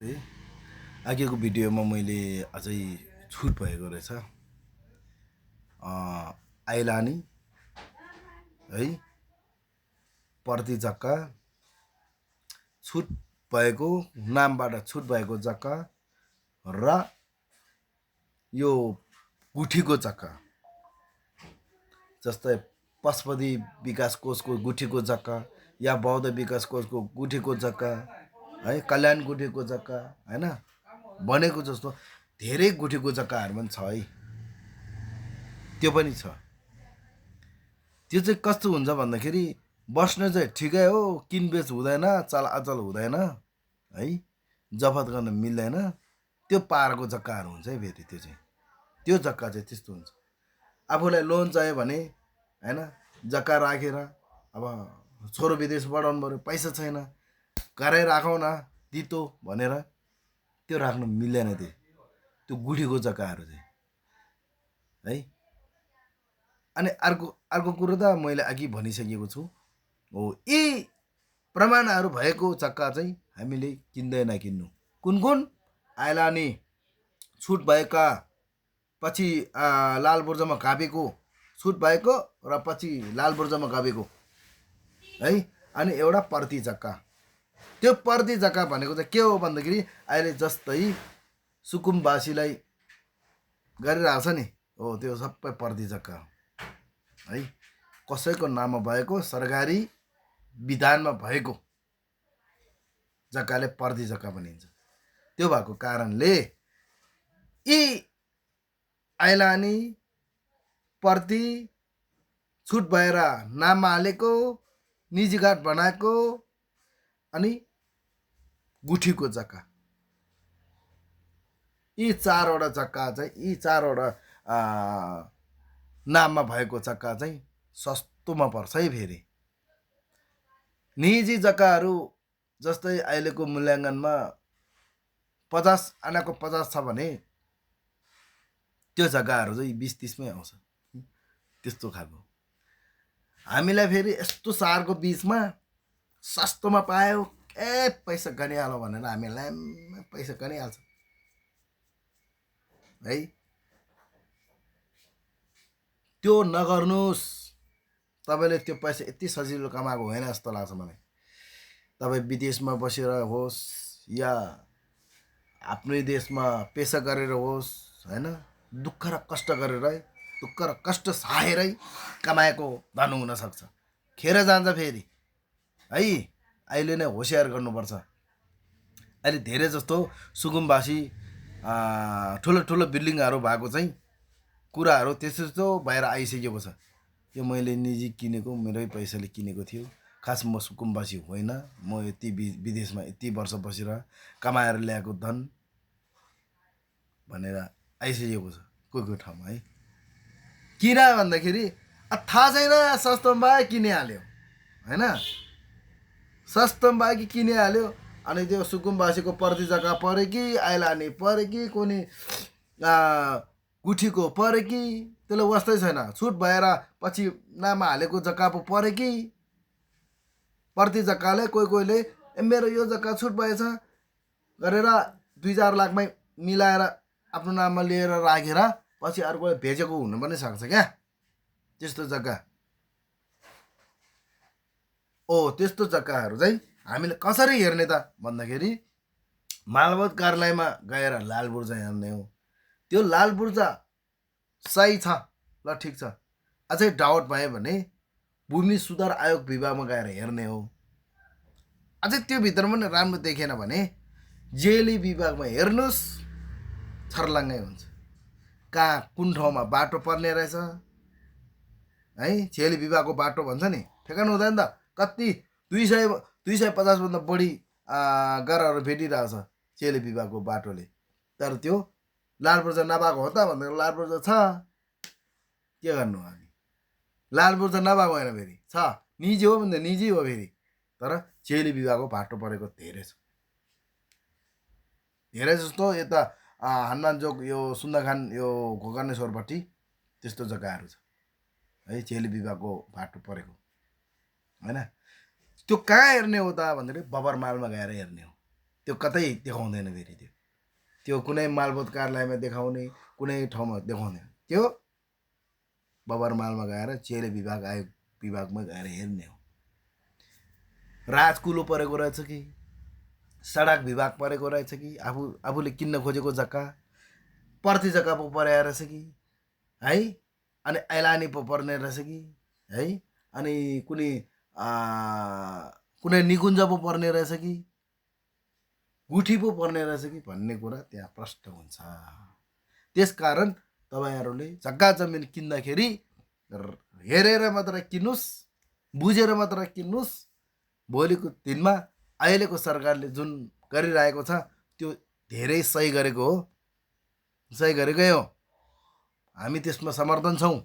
है अघिको भिडियोमा मैले अझै छुट भएको रहेछ आइलानी है प्रति जग्गा छुट भएको नामबाट छुट भएको जग्गा र यो गुठीको जग्गा जस्तै पशुपति विकास कोषको गुठीको जग्गा या बौद्ध विकास कोषको गुठीको जग्गा है कल्याण गुठीको जग्गा हैन बनेको जस्तो धेरै गुठीको जग्गाहरू पनि छ है त्यो पनि छ त्यो चाहिँ कस्तो हुन्छ भन्दाखेरि बस्न चाहिँ ठिकै हो किनबेच हुँदैन चल अचल हुँदैन है जफत गर्न मिल्दैन त्यो पारको जग्गाहरू हुन्छ है फेरि त्यो जग्गा चाहिँ त्यस्तो हुन्छ आफूलाई लोन चाहियो भने हैन जग्गा राखेर अब छोरो विदेश पढाउनु पर्यो पैसा छैन घरै राखौँ न दितो भनेर त्यो राख्नु मिल्दैन त्यो गुठीको जग्गाहरू चाहिँ है अनि अर्को अर्को कुरो त मैले अघि भनिसकेको छु हो यी प्रमाणहरू भएको जग्गा चाहिँ हामीले किन्दैन किन्नु कुन कुन आइलानी छुट भएका पछि लाल बुर्जामा गाभेको छुट भएको र पछि लाल बुर्जामा गाभेको है अनि एउटा प्रति जग्गा त्यो प्रति जग्गा भनेको चाहिँ के हो भन्दाखेरि अहिले जस्तै सुकुमवासीलाई गरिरहेको छ नि हो त्यो सबै प्रति जग्गा है कसैको नाममा भएको सरकारी विधानमा भएको जग्गाले प्रति जग्गा भनिन्छ त्यो भएको कारणले यी आइलानी प्रति छुट भएर नाममा हालेको निजी घाट बनाएको अनि गुठीको जग्गा यी चारवटा जग्गा चाहिँ यी चारवटा नाममा भएको जग्गा चाहिँ सस्तोमा पर्छ है फेरि निजी जग्गाहरू जस्तै अहिलेको मूल्याङ्कनमा 50 आनाको 50 छ भने त्यो जग्गाहरू चाहिँ 20-30 मै आउँछ त्यस्तो खालको हामीलाई फेरि यस्तो सारको बीचमा सस्तोमा पायो पैसा गनिहाल्यो भनेर हामीलाई पैसा गनिहाल्छ है त्यो नगर्नुस् तपाईले त्यो पैसा यति सजिलो कमाएको होइन जस्तो लाग्छ मलाई तपाई विदेशमा बसेर होस् या आफ्नै देशमा पेशा गरेर होस् हैन दुःख र कष्ट गरेर दुःख र कष्ट सहेरै कमाएको धन हुन सक्छ खेर जान्छ फेरि है अहिले नै होशियार गर्नुपर्छ अहिले धेरै जस्तो सुकुमवासी ठुलो ठुलो बिल्डिङहरू भएको चाहिँ कुराहरू त्यस्तो भएर आइसकेको छ यो मैले निजी किनेको मेरै पैसाले किनेको थियो खास म सुकुमवासी होइन म यति विदेशमा यति वर्ष बसेर कमाएर ल्याएको धन भनेर आइसकेको छ कोही ठाउँमा है किन भन्दाखेरि थाहा छैन सस्तोमा भयो किनिहाल्यो हैन सस्तोमा भयो कि किनिहाल्यो अनि त्यो सुकुमवासीको प्रति जग्गा परे कि आइलानी परे कि कुनै गुठीको परे कि त्यसले वास्तै छैन छुट भएर पछि नाममा हालेको जग्गा पो परे कि प्रति जग्गाले कोहीले मेरो यो जग्गा छुट भएछ गरेर 2-4 लाखमै मिलाएर आफ्नो नाममा लिएर राखेर पछि अर्कोले भेजेको हुन पनि सक्छ क्या त्यस्तो जग्गा त्यस्तो जग्गाहरू चाहिँ हामीले कसरी हेर्ने त भन्दाखेरि मालपोत कार्यालयमा गएर लाल बुर्जा हेर्ने हो त्यो लाल बुर्जा सही छ ल ठिक छ अझै डाउट भयो भने भूमि सुधार आयोग विभागमा गएर हेर्ने हो अझै त्यो भित्र पनि राम्रो देखेन भने जेली विभागमा हेर्नुस् छर्लङ्गै हुन्छ कहाँ कुन ठाउँमा बाटो पर्ने रहेछ है जेली विभागको बाटो भन्छ नि ठेगान हुँदैन त कति 250 भन्दा बढी गराहरू भेटिरहेछ जेली विभागको बाटोले तर त्यो लाल बुर्जा नभएको हो त भनेर लाल बुर्जा छ के गर्नु हामी लाल बुर्जा नभएको होइन फेरि छ निजी हो भने निजी हो फेरि तर जेली विभागको बाटो परेको धेरै छ धेरै जस्तो यता हनुमान चोक यो सुन्दरखान यो घोकर्णेश्वरपट्टि त्यस्तो जग्गाहरू छ है जेली विभागको बाटो परेको हैन त्यो कहाँ हेर्ने हो त भन्दाखेरि बबरमालमा गएर हेर्ने हो त्यो कतै देखाउँदैन फेरि त्यो कुनै मालपोत कार्यालयमा देखाउने कुनै ठाउँमा देखाउँदैन त्यो बबरमालमा गएर चेले विभाग आयोग विभागमा गएर हेर्ने हो राजकुलो परेको रहेछ कि सडक विभाग परेको रहेछ कि आफूले किन्न खोजेको जग्गा प्रति जग्गा पो परेको रहेछ कि है अनि ऐलानी पो पर्ने रहेछ कि है अनि कुनै निकुञ्ज पो पर्ने रहेछ कि गुठी पो पर्ने रहेछ कि भन्ने कुरा त्यहाँ प्रश्न हुन्छ त्यसकारण तपाईहरुले जग्गा जमिन किन्दाखेरि हेरेर मात्र किन्नुस् बुझेर मात्र किन्नुस् भोलिको दिनमा अहिलेको सरकारले जुन गरिरहेको छ त्यो धेरै सही गरेको हो सही गरेकै हो हामी त्यसमा समर्थन छौं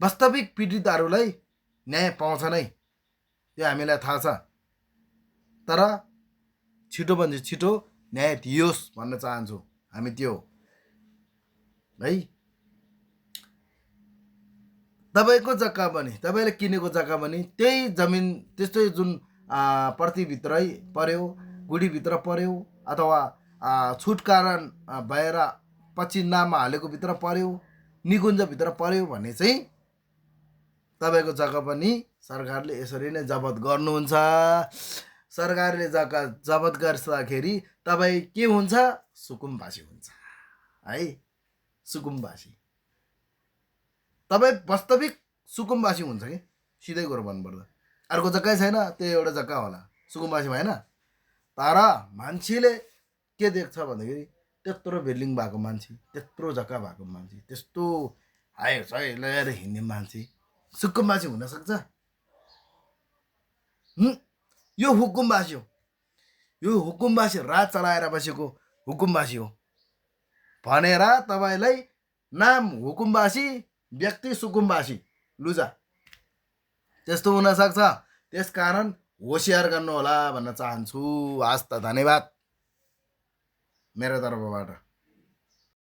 वास्तविक पीडितहरूलाई न्याय पाउँछ नै त्यो हामीलाई थाहा छ तर छिटो भन्दा छिटो न्याय दियोस् भन्न चाहन्छु हामी त्यो है तपाईको जग्गा पनि तपाईले किनेको जग्गा पनि त्यही जमिन त्यस्तै जुन प्रति भित्रै पर्यो गुडी भित्र पर्यो अथवा छुट कारण भएर पछि नाममा हालेको भित्र पर्यो निकुञ्ज भित्र पर्यो भने चाहिँ तपाईको जग्गा पनि सरकारले यसरी नै जफत गर्नुहुन्छ सरकारले जग्गा जफत गर्दाखेरि तपाई के हुन्छ सुकुम्बासी हुन्छ है सुकुम्बासी तपाई वास्तविक सुकुम्बासी हुन्छ के सिधै कुरा भन्नुपर्दा अर्को जग्गै छैन त्यो एउटा जग्गा होला सुकुम्बासी भएन तर मान्छेले के देख्छ भन्दाखेरि त्यत्रो बिल्डिङ भएको मान्छे त्यत्रो जग्गा भएको मान्छे त्यस्तो हाय सय लिएर हिँड्ने मान्छे सुकुम्बासी हुन सक्छ यो हुकुमबासी हो यो हुकुमबासी राज चलाएर बसेको हुकुमबासी हो भनेर तपाईलाई नाम हुकुमबासी व्यक्ति सुकुम्बासी लुजा त्यस्तो हुन सक्छ त्यसकारण होशियार गर्नु होला भन्न चाहन्छु हस् त धन्यवाद मेरो तर्फबाट